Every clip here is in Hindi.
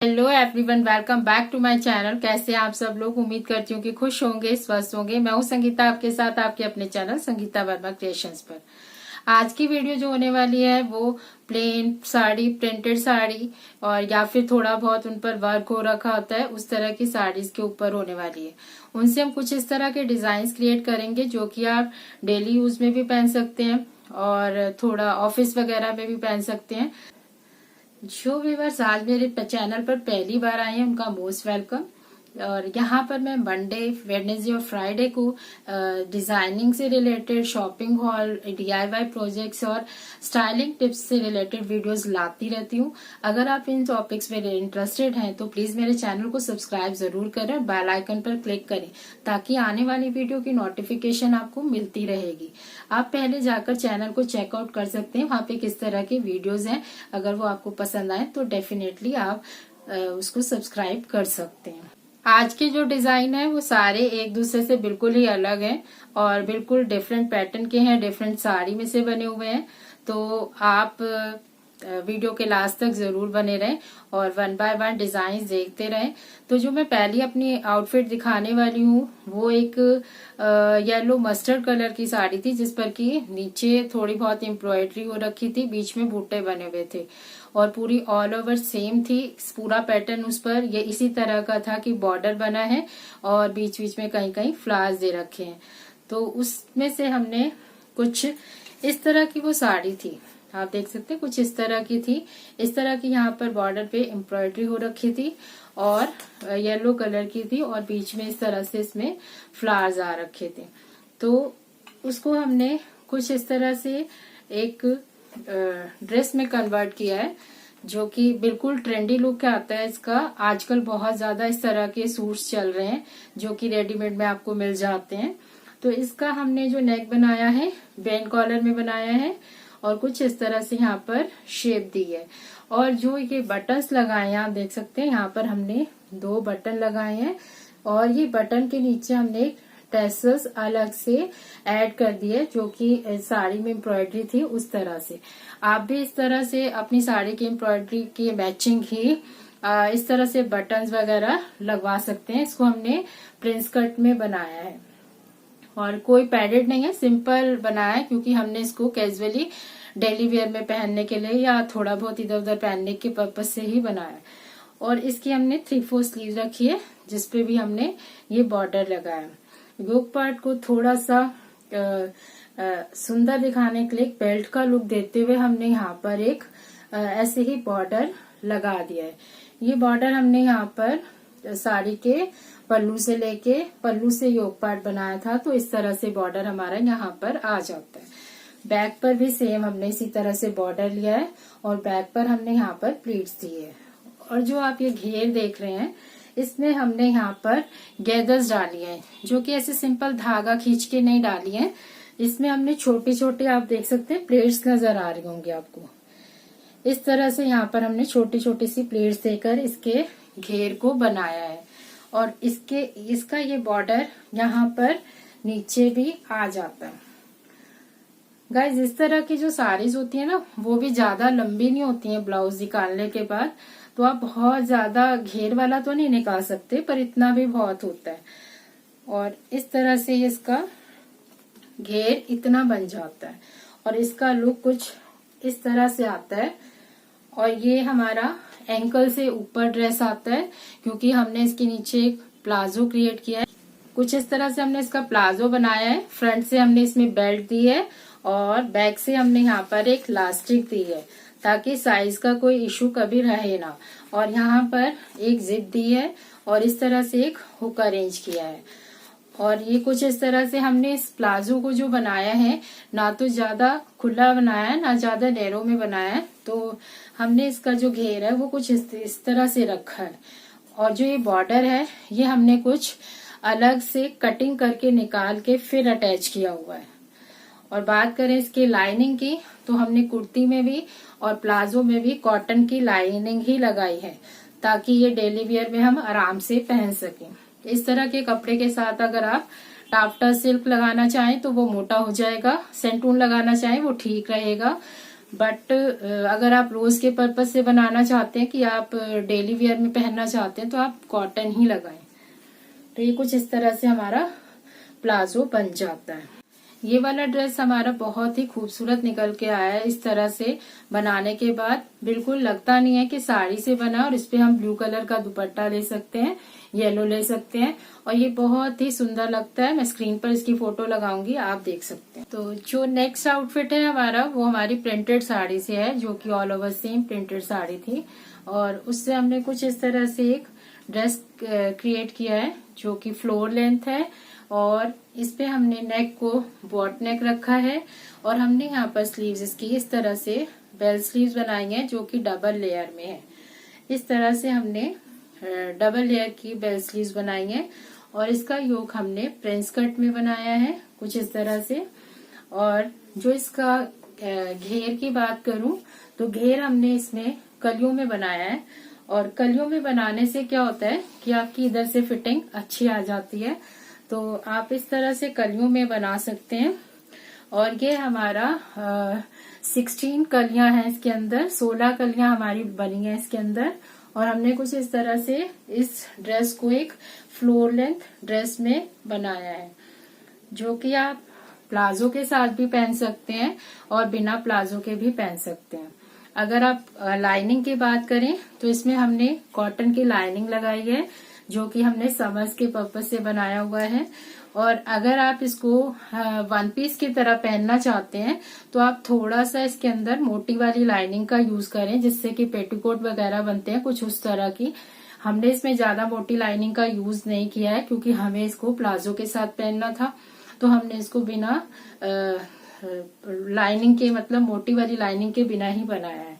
Hello everyone, welcome back to my channel. कैसे हैं आप सब लोग? उम्मीद करती हूँ कि खुश होंगे, स्वस्थ होंगे। मैं हूँ संगीता, आपके साथ आपके अपने चैनल संगीता वर्मा क्रिएशंस पर। आज की वीडियो जो होने वाली है वो प्लेन साड़ी, प्रिंटेड साड़ी और या फिर थोड़ा बहुत उन पर वर्क हो रखा होता है उस तरह की साड़ीज के ऊपर होने वाली है। उनसे हम कुछ इस तरह के डिजाइन क्रिएट करेंगे जो कि आप डेली यूज में भी पहन सकते हैं और थोड़ा ऑफिस वगैरह में भी पहन सकते हैं। जो व्यूअर्स आज मेरे चैनल पर पहली बार आए हैं उनका मोस्ट वेलकम। और यहाँ पर मैं मंडे, वेडनेसडे और फ्राइडे को डिजाइनिंग से related, shopping hall, DIY projects और स्टाइलिंग टिप्स से रिलेटेड वीडियोस लाती रहती हूँ। अगर आप इन टॉपिक्स में इंटरेस्टेड हैं तो प्लीज मेरे चैनल को सब्सक्राइब जरूर करें, बेल आइकन पर क्लिक करें ताकि आने वाली वीडियो की नोटिफिकेशन आपको मिलती रहेगी। आप पहले जाकर चैनल को चेकआउट कर सकते हैं, वहाँ पे किस तरह के वीडियोज हैं। अगर वो आपको पसंद आए तो डेफिनेटली आप उसको सब्सक्राइब कर सकते हैं। आज के जो डिजाइन है वो सारे एक दूसरे से बिल्कुल ही अलग हैं और बिल्कुल डिफरेंट पैटर्न के हैं, डिफरेंट साड़ी में से बने हुए हैं। तो आप वीडियो के लास्ट तक जरूर बने रहें और वन बाय वन डिजाइन देखते रहें। तो जो मैं पहली अपनी आउटफिट दिखाने वाली हूँ वो एक येलो मस्टर्ड कलर की साड़ी थी जिस पर की नीचे थोड़ी बहुत एम्ब्रॉयडरी हो रखी थी, बीच में बूटे बने हुए थे और पूरी ऑल ओवर सेम थी। पूरा पैटर्न उस पर ये इसी तरह का था कि बॉर्डर बना है और बीच बीच में कहीं कहीं फ्लावर्स दे रखे हैं। तो उसमें से हमने कुछ इस तरह की वो साड़ी थी, आप देख सकते हैं, कुछ इस तरह की थी। इस तरह की यहाँ पर बॉर्डर पे एम्ब्रॉयडरी हो रखी थी और येलो कलर की थी और बीच में इस तरह से इसमें फ्लावर्स आ रखे थे। तो उसको हमने कुछ इस तरह से एक ड्रेस में कन्वर्ट किया है जो कि बिल्कुल ट्रेंडी लुक आता है इसका। आजकल बहुत ज्यादा इस तरह के सूट्स चल रहे हैं जो कि रेडीमेड में आपको मिल जाते हैं। तो इसका हमने जो नेक बनाया है बेन कॉलर में बनाया है और कुछ इस तरह से यहाँ पर शेप दी है। और जो ये बटन्स लगाए हैं आप देख सकते हैं, यहाँ पर हमने 2 बटन लगाए हैं और ये बटन के नीचे हमने टैसल्स अलग से ऐड कर दिए जो कि साड़ी में एम्ब्रॉयडरी थी उस तरह से। आप भी इस तरह से अपनी साड़ी की एम्ब्रॉयडरी की मैचिंग ही इस तरह से बटन्स वगैरह लगवा सकते हैं। इसको हमने प्रिंस कट में बनाया है और कोई पैडेड नहीं है, सिंपल बनाया है क्योंकि हमने इसको कैजुअली डेली वेयर में पहनने के लिए या थोड़ा बहुत इधर उधर पहनने के पर्पज से ही बनाया है। और इसकी हमने 3/4 स्लीव रखी है जिसपे भी हमने ये बॉर्डर लगाया। योक पार्ट को थोड़ा सा सुंदर दिखाने के लिए बेल्ट का लुक देते हुए हमने यहाँ पर एक ऐसे ही बॉर्डर लगा दिया है। ये बॉर्डर हमने यहाँ पर साड़ी के पल्लू से लेके पल्लू से योक पार्ट बनाया था, तो इस तरह से बॉर्डर हमारा यहाँ पर आ जाता है। बैक पर भी सेम हमने इसी तरह से बॉर्डर लिया है और बैक पर हमने यहाँ पर प्लीट्स दिए है। और जो आप ये घेर देख रहे हैं इसमें हमने यहाँ पर गैदर्स डाली है जो कि ऐसे सिंपल धागा खींच के नहीं डाली है। इसमें हमने छोटी छोटी, आप देख सकते हैं, प्लेट्स नजर आ रही होंगी आपको। इस तरह से यहाँ पर हमने छोटी छोटी सी प्लेट्स देकर इसके घेर को बनाया है और इसका ये बॉर्डर यहाँ पर नीचे भी आ जाता है। गाइज, इस तरह की जो साड़ीज होती है ना वो भी ज्यादा लंबी नहीं होती है ब्लाउज निकालने के बाद, तो आप बहुत ज्यादा घेर वाला तो नहीं निकाल सकते पर इतना भी बहुत होता है। और इस तरह से इसका घेर इतना बन जाता है और इसका लुक कुछ इस तरह से आता है। और ये हमारा एंकल से ऊपर ड्रेस आता है क्योंकि हमने इसके नीचे एक प्लाजो क्रिएट किया है। कुछ इस तरह से हमने इसका प्लाजो बनाया है। फ्रंट से हमने इसमें बेल्ट दी है और बैक से हमने यहाँ पर एक इलास्टिक दी है ताकि साइज का कोई इशू कभी रहे ना। और यहाँ पर एक जिप दी है और इस तरह से एक हुक अरेंज किया है। और ये कुछ इस तरह से हमने इस प्लाजो को जो बनाया है ना तो ज्यादा खुला बनाया है ना ज्यादा नैरो में बनाया है, तो हमने इसका जो घेर है वो कुछ इस तरह से रखा है। और जो ये बॉर्डर है ये हमने कुछ अलग से कटिंग करके निकाल के फिर अटैच किया हुआ है। और बात करें इसकी लाइनिंग की तो हमने कुर्ती में भी और प्लाजो में भी कॉटन की लाइनिंग ही लगाई है ताकि ये डेली वियर में हम आराम से पहन सकें। इस तरह के कपड़े के साथ अगर आप टाफ्टा सिल्क लगाना चाहें तो वो मोटा हो जाएगा, सेंटून लगाना चाहें वो ठीक रहेगा। बट अगर आप रोज के पर्पज से बनाना चाहते हैं कि आप डेली वेयर में पहनना चाहते हैं तो आप कॉटन ही लगाएं। तो ये कुछ इस तरह से हमारा प्लाजो बन जाता है। ये वाला ड्रेस हमारा बहुत ही खूबसूरत निकल के आया है। इस तरह से बनाने के बाद बिल्कुल लगता नहीं है कि साड़ी से बना, और इस पे हम ब्लू कलर का दुपट्टा ले सकते हैं, येलो ले सकते हैं, और ये बहुत ही सुंदर लगता है। मैं स्क्रीन पर इसकी फोटो लगाऊंगी, आप देख सकते हैं। तो जो नेक्स्ट आउटफिट है हमारा, वो हमारी प्रिंटेड साड़ी से है, जो कि all over same printed sari थी, और उससे हमने कुछ इस तरह से एक ड्रेस क्रिएट किया है जो कि फ्लोर लेंथ है, और इस पे हमने नेक को बॉट नेक रखा है, और हमने यहाँ पर स्लीव्स इसकी इस तरह से बेल स्लीव्स बनाई हैं जो कि डबल लेयर में है। इस तरह से हमने डबल लेयर की बेल स्लीव्स बनाई हैं, और इसका योक हमने प्रिंस कट में बनाया है कुछ इस तरह से। और जो इसका घेर की बात करूं तो घेर हमने इसमें कलियों में बनाया है, और कलियों में बनाने से क्या होता है कि आपकी इधर से फिटिंग अच्छी आ जाती है। तो आप इस तरह से कलियों में बना सकते हैं। और ये हमारा 16 कलियां हैं इसके अंदर, 16 कलियां हमारी बनी हैं इसके अंदर, और हमने कुछ इस तरह से इस ड्रेस को एक फ्लोर लेंथ ड्रेस में बनाया है, जो कि आप प्लाजो के साथ भी पहन सकते हैं और बिना प्लाजो के भी पहन सकते हैं। अगर आप लाइनिंग की बात करें तो इसमें हमने कॉटन की लाइनिंग लगाई है, जो कि हमने समर्स के पर्पज से बनाया हुआ है। और अगर आप इसको वन पीस की तरह पहनना चाहते हैं तो आप थोड़ा सा इसके अंदर मोटी वाली लाइनिंग का यूज करें, जिससे कि पेटीकोट वगैरह बनते हैं कुछ उस तरह की। हमने इसमें ज्यादा मोटी लाइनिंग का यूज नहीं किया है, क्योंकि हमें इसको प्लाजो के साथ पहनना था, तो हमने इसको बिना लाइनिंग के, मतलब मोटी वाली लाइनिंग के बिना ही बनाया है।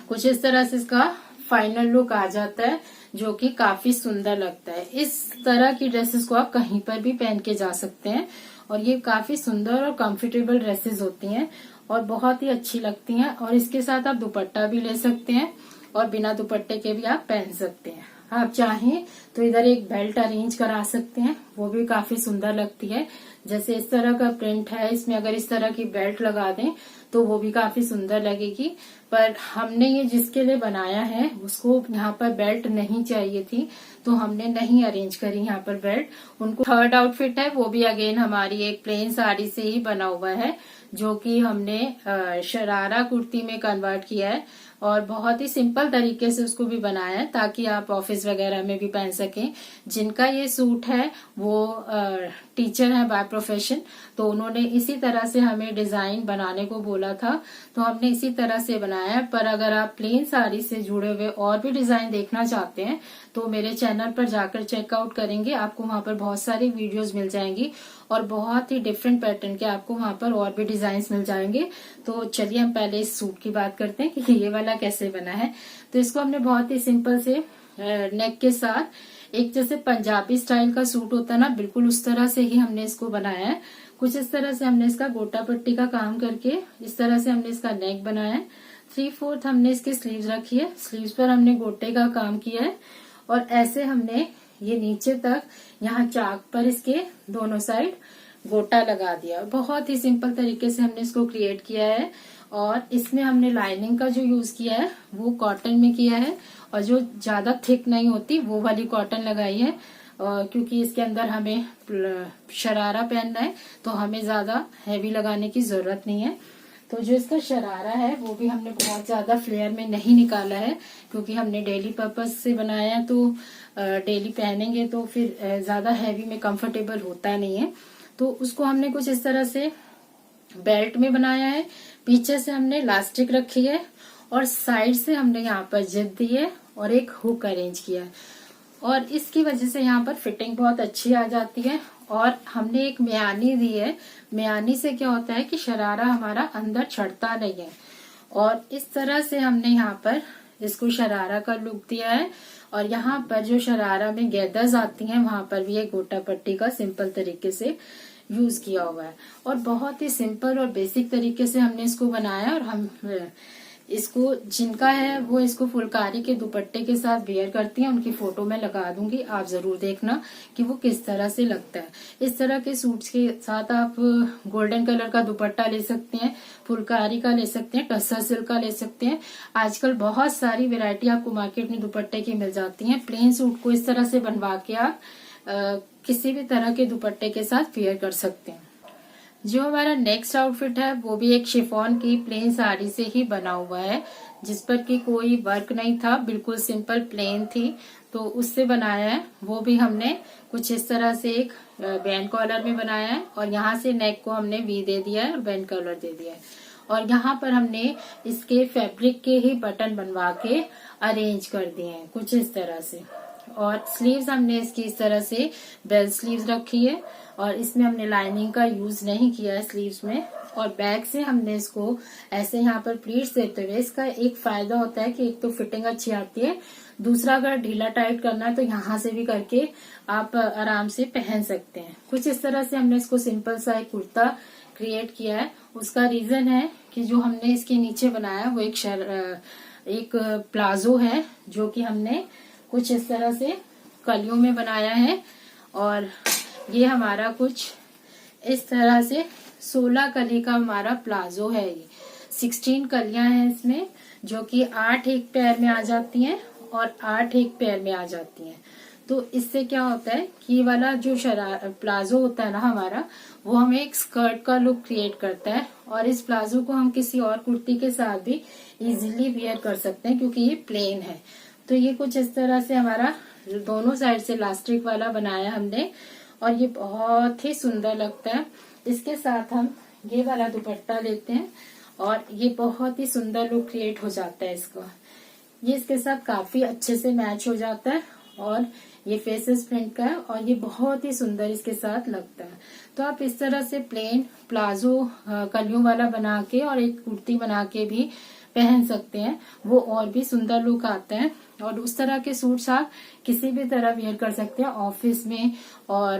कुछ इस तरह से इसका फाइनल लुक आ जाता है, जो कि काफी सुंदर लगता है। इस तरह की ड्रेसेस को आप कहीं पर भी पहन के जा सकते हैं, और ये काफी सुंदर और कंफर्टेबल ड्रेसेस होती हैं और बहुत ही अच्छी लगती हैं। और इसके साथ आप दुपट्टा भी ले सकते हैं, और बिना दुपट्टे के भी आप पहन सकते हैं। आप चाहें तो इधर एक बेल्ट अरेंज करा सकते हैं, वो भी काफी सुंदर लगती है। जैसे इस तरह का प्रिंट है, इसमें अगर इस तरह की बेल्ट लगा दें तो वो भी काफी सुंदर लगेगी। पर हमने ये जिसके लिए बनाया है उसको यहाँ पर बेल्ट नहीं चाहिए थी, तो हमने नहीं अरेंज करी यहाँ पर बेल्ट। उनको थर्ड आउटफिट है, वो भी अगेन हमारी एक प्लेन साड़ी से ही बना हुआ है, जो कि हमने शरारा कुर्ती में कन्वर्ट किया है, और बहुत ही सिंपल तरीके से उसको भी बनाया है ताकि आप ऑफिस वगैरह में भी पहन सकें। जिनका ये सूट है वो टीचर है बाय प्रोफेशन, तो उन्होंने इसी तरह से हमें डिजाइन बनाने को बोला था, तो हमने इसी तरह से बनाया है। पर अगर आप प्लेन साड़ी से जुड़े हुए और भी डिजाइन देखना चाहते हैं तो मेरे चैनल पर जाकर चेकआउट करेंगे, आपको वहां पर बहुत सारी वीडियोस मिल जाएंगी, और बहुत ही डिफरेंट पैटर्न के आपको वहां पर और भी डिजाइन मिल जाएंगे। तो चलिए हम पहले इस सूट की बात करते हैं कि ये वाला कैसे बना है। तो इसको हमने बहुत ही सिंपल से नेक के साथ, एक जैसे पंजाबी स्टाइल का सूट होता है ना, बिल्कुल उस तरह से ही हमने इसको बनाया है। कुछ इस तरह से हमने इसका गोटा पट्टी का काम करके इस तरह से हमने इसका नेक बनाया है। 3/4 हमने इसकी स्लीव्स रखी है, स्लीव्स पर हमने गोटे का काम किया है, और ऐसे हमने ये नीचे तक यहाँ चाक पर इसके दोनों साइड गोटा लगा दिया। बहुत ही सिंपल तरीके से हमने इसको क्रिएट किया है, और इसमें हमने लाइनिंग का जो यूज किया है वो कॉटन में किया है, और जो ज्यादा थिक नहीं होती वो वाली कॉटन लगाई है, क्योंकि इसके अंदर हमें शरारा पहनना है तो हमें ज्यादा हैवी लगाने की जरूरत नहीं है। तो जो इसका शरारा है वो भी हमने बहुत ज्यादा फ्लेयर में नहीं निकाला है, क्योंकि हमने डेली पर्पज से बनाया है, तो डेली पहनेंगे तो फिर ज्यादा हैवी में कंफर्टेबल होता नहीं है। तो उसको हमने कुछ इस तरह से बेल्ट में बनाया है। पीछे से हमने इलास्टिक रखी है, और साइड से हमने यहाँ पर जिप दी है, और एक हुक अरेंज किया है, और इसकी वजह से यहाँ पर फिटिंग बहुत अच्छी आ जाती है। और हमने एक म्यानी दी है, म्यानी से क्या होता है कि शरारा हमारा अंदर चढ़ता नहीं है, और इस तरह से हमने यहाँ पर इसको शरारा का लुक दिया है। और यहाँ पर जो शरारा में गैदर्स आती हैं वहां पर भी एक गोटा पट्टी का सिंपल तरीके से यूज किया हुआ है, और बहुत ही सिंपल और बेसिक तरीके से हमने इसको बनाया। और हम इसको जिनका है वो इसको फुलकारी के दुपट्टे के साथ वेयर करती हैं, उनकी फोटो मैं लगा दूंगी, आप जरूर देखना कि वो किस तरह से लगता है। इस तरह के सूट्स के साथ आप गोल्डन कलर का दुपट्टा ले सकते हैं, फुलकारी का ले सकते हैं, टसर सिल्क का ले सकते हैं। आजकल बहुत सारी वैरायटी आपको मार्केट में दुपट्टे की मिल जाती है। प्लेन सूट को इस तरह से बनवा के आप किसी भी तरह के दुपट्टे के साथ वेयर कर सकते हैं। जो हमारा नेक्स्ट आउटफिट है वो भी एक शिफॉन की प्लेन साड़ी से ही बना हुआ है, जिस पर कि कोई वर्क नहीं था, बिल्कुल सिंपल प्लेन थी, तो उससे बनाया है। वो भी हमने कुछ इस तरह से एक बैंड कॉलर में बनाया है और यहाँ से नेक को हमने वी दे दिया है और बैंड कॉलर दे दिया है। और यहाँ पर हमने इसके फैब्रिक के ही बटन बनवा के अरेंज कर दिए हैं कुछ इस तरह से। और स्लीव्स हमने इसकी इस तरह से बेल स्लीव्स रखी है और इसमें हमने लाइनिंग का यूज नहीं किया है स्लीव्स में। और बैक से हमने इसको ऐसे यहाँ पर प्लीट्स देते हुए, इसका एक फायदा होता है कि एक तो फिटिंग अच्छी आती है, दूसरा अगर ढीला टाइट करना है तो यहाँ से भी करके आप आराम से पहन सकते हैं। कुछ इस तरह से हमने इसको सिंपल सा एक कुर्ता क्रिएट किया है। उसका रीजन है कि जो हमने इसके नीचे बनाया वो एक प्लाजो है, जो कि हमने कुछ इस तरह से कलियों में बनाया है। और ये हमारा कुछ इस तरह से 16 कली का हमारा प्लाजो है। ये 16 कलियां हैं इसमें, जो कि 8 एक पैर में आ जाती हैं और 8 एक पैर में आ जाती हैं। तो इससे क्या होता है कि ये वाला जो प्लाजो होता है ना हमारा, वो हमें एक स्कर्ट का लुक क्रिएट करता है। और इस प्लाजो को हम किसी और कुर्ती के साथ भी इजीली वेयर कर सकते हैं क्योंकि ये प्लेन है। तो ये कुछ इस तरह से हमारा दोनों साइड से इलास्टिक वाला बनाया हमने और ये बहुत ही सुंदर लगता है। इसके साथ हम ये वाला दुपट्टा लेते हैं और ये बहुत ही सुंदर लुक क्रिएट हो जाता है इसका। ये इसके साथ काफी अच्छे से मैच हो जाता है और ये फेसेस प्रिंट का है और ये बहुत ही सुंदर इसके साथ लगता है। तो आप इस तरह से प्लेन प्लाजो कलियों वाला बना के और एक कुर्ती बना के भी पहन सकते हैं, वो और भी सुंदर लुक आता है। और उस तरह के सूट्स आप किसी भी तरह वेयर कर सकते हैं, ऑफिस में और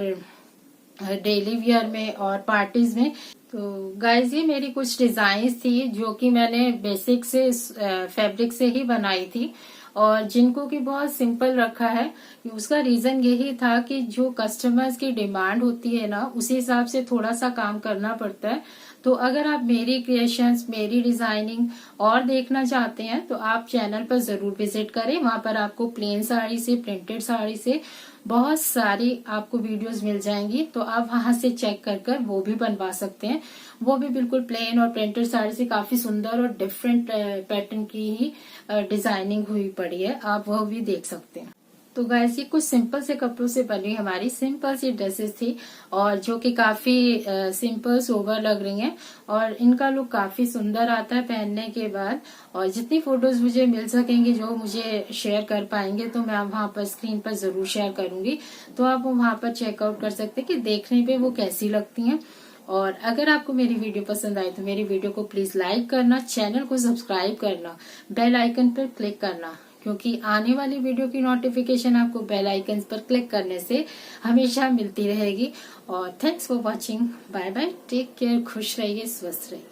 डेली वियर में और पार्टीज में। तो गाइज ये मेरी कुछ डिजाइन थी जो कि मैंने बेसिक से फैब्रिक से ही बनाई थी और जिनको कि बहुत सिंपल रखा है। उसका रीजन यही था कि जो कस्टमर्स की डिमांड होती है ना, उसी हिसाब से थोड़ा सा काम करना पड़ता है। तो अगर आप मेरी क्रिएशंस, मेरी डिजाइनिंग और देखना चाहते हैं तो आप चैनल पर जरूर विजिट करें। वहां पर आपको प्लेन साड़ी से, प्रिंटेड साड़ी से बहुत सारी आपको वीडियोस मिल जाएंगी, तो आप वहां से चेक कर वो भी बनवा सकते हैं। वो भी बिल्कुल प्लेन और प्रिंटेड साड़ी से काफी सुंदर और डिफरेंट पैटर्न की ही डिजाइनिंग हुई पड़ी है, आप वह भी देख सकते हैं। तो गाइस ये कुछ सिंपल से कपड़ों से बनी हमारी सिंपल सी ड्रेसेस थी और जो कि काफी सिंपल सोबर लग रही हैं और इनका लुक काफी सुंदर आता है पहनने के बाद। और जितनी फोटोज मुझे मिल सकेंगी, जो मुझे शेयर कर पाएंगे, तो मैं वहां पर स्क्रीन पर जरूर शेयर करूंगी, तो आप वहां पर चेकआउट कर सकते हैं कि देखने पे वो कैसी लगती हैं। और अगर आपको मेरी वीडियो पसंद आए तो मेरी वीडियो को प्लीज लाइक करना, चैनल को सब्सक्राइब करना, बेल आइकन पर क्लिक करना, क्योंकि आने वाली वीडियो की नोटिफिकेशन आपको बेल आइकन पर क्लिक करने से हमेशा मिलती रहेगी। और thanks for watching, bye bye, take care, खुश रहिए, स्वस्थ रहिए।